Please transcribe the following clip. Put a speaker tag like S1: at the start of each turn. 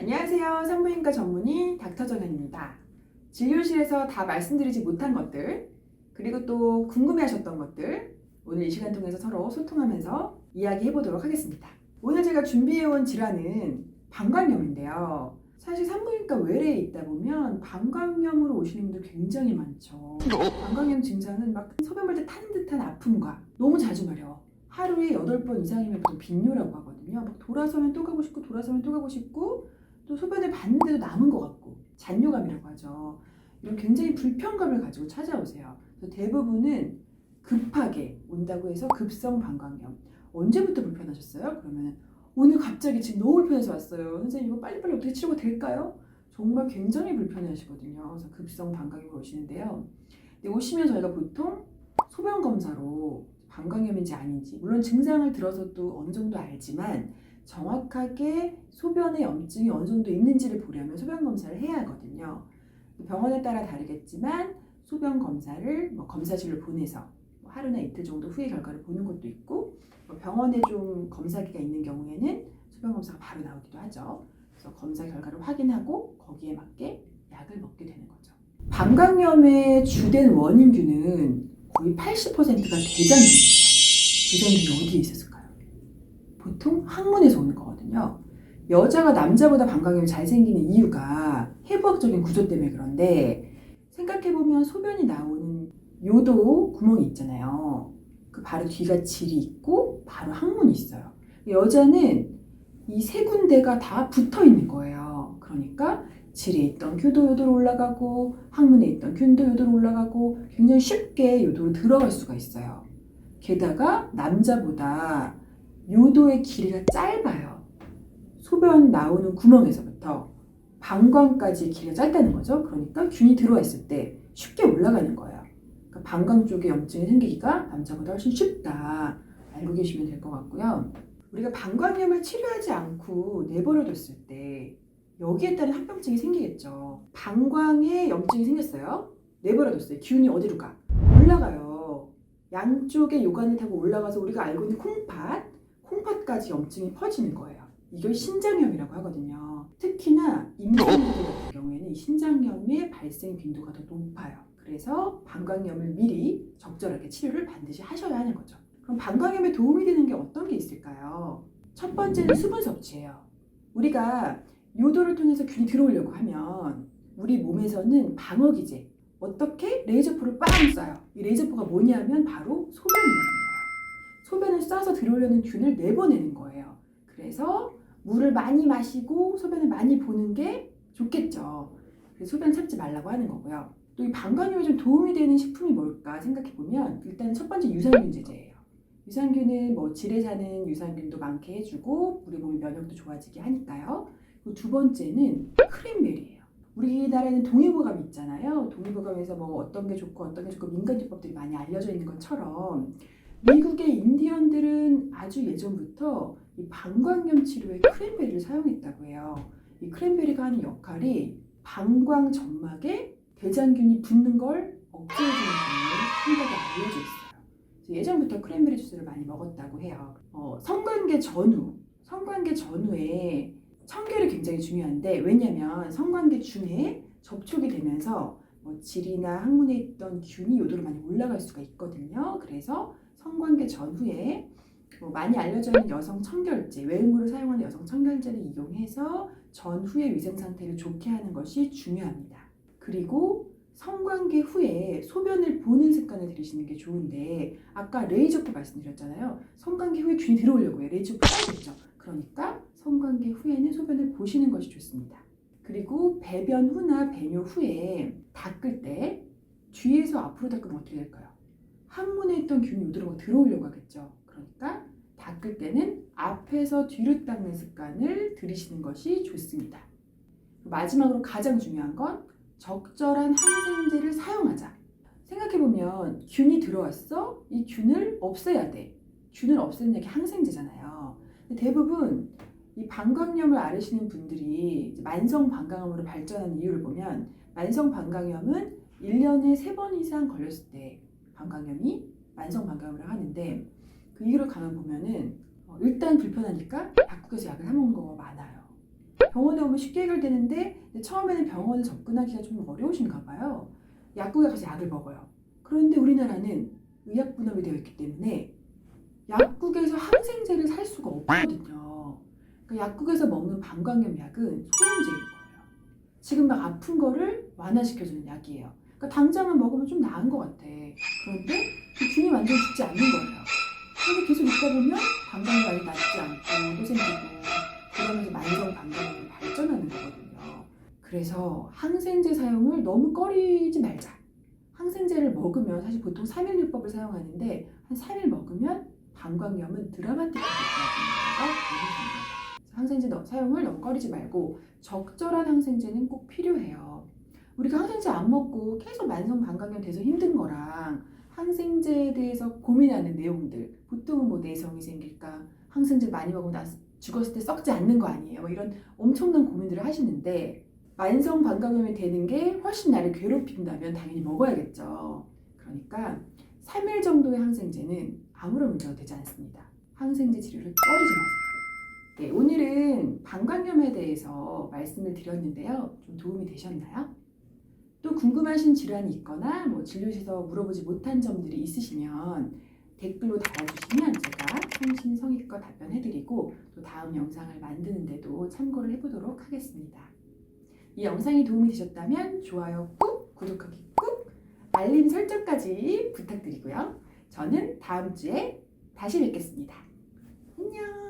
S1: 안녕하세요. 산부인과 전문의 닥터정현입니다. 진료실에서 다 말씀드리지 못한 것들, 그리고 또 궁금해하셨던 것들, 오늘 이 시간 통해서 서로 소통하면서 이야기해 보도록 하겠습니다. 오늘 제가 준비해온 질환은 방광염인데요. 사실 산부인과 외래에 있다 보면 방광염으로 오시는 분들 굉장히 많죠. 방광염 증상은 막 소변 볼 때 타는 듯한 아픔과 너무 자주 마려워. 하루에 8번 이상이면 보통 빈뇨라고 하거든요. 막 돌아서면 또 가고 싶고 돌아서면 또 가고 싶고 또 소변을 봤는데도 남은 것 같고 잔뇨감이라고 하죠. 이런 굉장히 불편감을 가지고 찾아오세요. 그래서 대부분은 급하게 온다고 해서 급성 방광염. 언제부터 불편하셨어요? 그러면 오늘 갑자기 지금 너무 불편해서 왔어요. 선생님 이거 빨리빨리 어떻게 치료가 될까요? 정말 굉장히 불편해하시거든요. 그래서 급성 방광염으로 오시는데요. 근데 오시면 저희가 보통 소변 검사로 방광염인지 아닌지, 물론 증상을 들어서도 어느 정도 알지만 정확하게 소변에 염증이 어느 정도 있는지를 보려면 소변 검사를 해야 하거든요. 병원에 따라 다르겠지만 소변 검사를 검사실로 보내서 하루나 이틀 정도 후에 결과를 보는 것도 있고, 병원에 좀 검사기가 있는 경우에는 소변 검사가 바로 나오기도 하죠. 그래서 검사 결과를 확인하고 거기에 맞게 약을 먹게 되는 거죠. 방광염의 주된 원인균은 거의 80%가 대장균이에요. 대장균이 어디에 있었을까요? 보통 항문에서 오는 거거든요. 여자가 남자보다 방광염이 잘 생기는 이유가 해부학적인 구조 때문에 그런데, 생각해보면 소변이 나오는 요도 구멍이 있잖아요. 그 바로 뒤가 질이 있고 바로 항문이 있어요. 여자는 이 세 군데가 다 붙어 있는 거예요. 그러니까 질에 있던 규도 요도로 올라가고 항문에 있던 균도 요도로 올라가고 굉장히 쉽게 요도로 들어갈 수가 있어요. 게다가 남자보다 요도의 길이가 짧아요. 소변 나오는 구멍에서부터 방광까지 길이가 짧다는 거죠. 그러니까 균이 들어와 있을 때 쉽게 올라가는 거예요. 그러니까 방광 쪽에 염증이 생기기가 남자보다 훨씬 쉽다. 알고 계시면 될 것 같고요. 우리가 방광염을 치료하지 않고 내버려뒀을 때 여기에 따른 합병증이 생기겠죠. 방광에 염증이 생겼어요. 내버려뒀어요. 균이 어디로 가? 올라가요. 양쪽에 요관을 타고 올라가서 우리가 알고 있는 콩팥까지 염증이 퍼지는 거예요. 이걸 신장염이라고 하거든요. 특히나 임산부들 같은 경우에는 이 신장염의 발생 빈도가 더 높아요. 그래서 방광염을 미리 적절하게 치료를 반드시 하셔야 하는 거죠. 그럼 방광염에 도움이 되는 게 어떤 게 있을까요? 첫 번째는 수분 섭취예요. 우리가 요도를 통해서 균이 들어오려고 하면 우리 몸에서는 방어기제, 어떻게? 레이저포를 빵 쏴요. 이 레이저포가 뭐냐면 바로 소변이거든요. 소변을 쏴서 들어오려는 균을 내보내는 거예요. 그래서 물을 많이 마시고 소변을 많이 보는 게 좋겠죠. 그래서 소변 참지 말라고 하는 거고요. 또 이 방광염에 좀 도움이 되는 식품이 뭘까 생각해보면 일단 첫 번째 유산균 제제예요. 유산균은 질에 사는 유산균도 많게 해주고 우리 몸의 면역도 좋아지게 하니까요. 그리고 두 번째는 크랜베리예요. 우리나라에는 동의보감이 있잖아요. 동의보감에서 어떤 게 좋고 어떤 게 좋고 민간요법들이 많이 알려져 있는 것처럼 미국의 인디언들은 아주 예전부터 이 방광염 치료에 크랜베리를 사용했다고 해요. 이 크랜베리가 하는 역할이 방광 점막에 대장균이 붙는 걸 억제해주는 기능을 한다고 알려져 있어요. 예전부터 크랜베리 주스를 많이 먹었다고 해요. 성관계 전후에 청결이 굉장히 중요한데, 왜냐면 성관계 중에 접촉이 되면서 질이나 항문에 있던 균이 요도로 많이 올라갈 수가 있거든요. 그래서 성관계 전후에 많이 알려져 있는 여성 청결제, 외음으로 사용하는 여성 청결제를 이용해서 전후의 위생 상태를 좋게 하는 것이 중요합니다. 그리고 성관계 후에 소변을 보는 습관을 들이시는 게 좋은데, 아까 레이저포 말씀드렸잖아요. 성관계 후에 균이 들어오려고 해요. 레이저포 써야겠죠. 그러니까 성관계 후에는 소변을 보시는 것이 좋습니다. 그리고 배변 후나 배뇨 후에 닦을 때 뒤에서 앞으로 닦으면 어떻게 될까요? 항문에 있던 균이 요도로 들어오려고 하겠죠. 그러니까 닦을 때는 앞에서 뒤로 닦는 습관을 들이시는 것이 좋습니다. 마지막으로 가장 중요한 건 적절한 항생제를 사용하자. 생각해보면 균이 들어왔어? 이 균을 없애야 돼. 균을 없애는 게 항생제잖아요. 대부분 이 방광염을 앓으시는 분들이 만성 방광염으로 발전하는 이유를 보면, 만성 방광염은 1년에 3번 이상 걸렸을 때 방광염이 만성 방광염을 하는데, 그 이유를 가만 보면은 일단 불편하니까 약국에서 약을 사 먹는 경우가 많아요. 병원에 오면 쉽게 해결되는데 처음에는 병원을 접근하기가 좀 어려우신가 봐요. 약국에 가서 약을 먹어요. 그런데 우리나라는 의약분업이 되어 있기 때문에 약국에서 항생제를 살 수가 없거든요. 그러니까 약국에서 먹는 방광염 약은 소염제일 거예요. 지금 막 아픈 거를 완화시켜주는 약이에요. 그러니까 당장은 먹으면 좀 나은 것 같아. 그런데 그 균이 완전 죽지 않는 거예요. 근데 계속 있다 보면 방광염이 낫지 않고 또 생기고 그러면서 만성 방광염이 발전하는 거거든요. 그래서 항생제 사용을 너무 꺼리지 말자. 항생제를 먹으면 사실 보통 3일요법을 사용하는데 한 3일 먹으면 방광염은 드라마틱하게 좋아집니다. 항생제 사용을 너무 꺼리지 말고 적절한 항생제는 꼭 필요해요. 우리가 항생제 안 먹고 계속 만성 방광염 돼서 힘든 거랑 항생제에 대해서 고민하는 내용들, 보통은 뭐 내성이 생길까, 항생제 많이 먹으면 나 죽었을 때 썩지 않는 거 아니에요, 뭐 이런 엄청난 고민들을 하시는데 만성 방광염이 되는 게 훨씬 나를 괴롭힌다면 당연히 먹어야겠죠. 그러니까 3일 정도의 항생제는 아무런 문제가 되지 않습니다. 항생제 치료를 꺼리지 마세요. 네, 오늘은 방광염에 대해서 말씀을 드렸는데요. 좀 도움이 되셨나요? 또 궁금하신 질환이 있거나 뭐 진료실에서 물어보지 못한 점들이 있으시면 댓글로 달아주시면 제가 성심성의껏 답변해드리고 또 다음 영상을 만드는데도 참고를 해보도록 하겠습니다. 이 영상이 도움이 되셨다면 좋아요 꾹, 구독하기 꾹, 알림 설정까지 부탁드리고요. 저는 다음 주에 다시 뵙겠습니다. 안녕.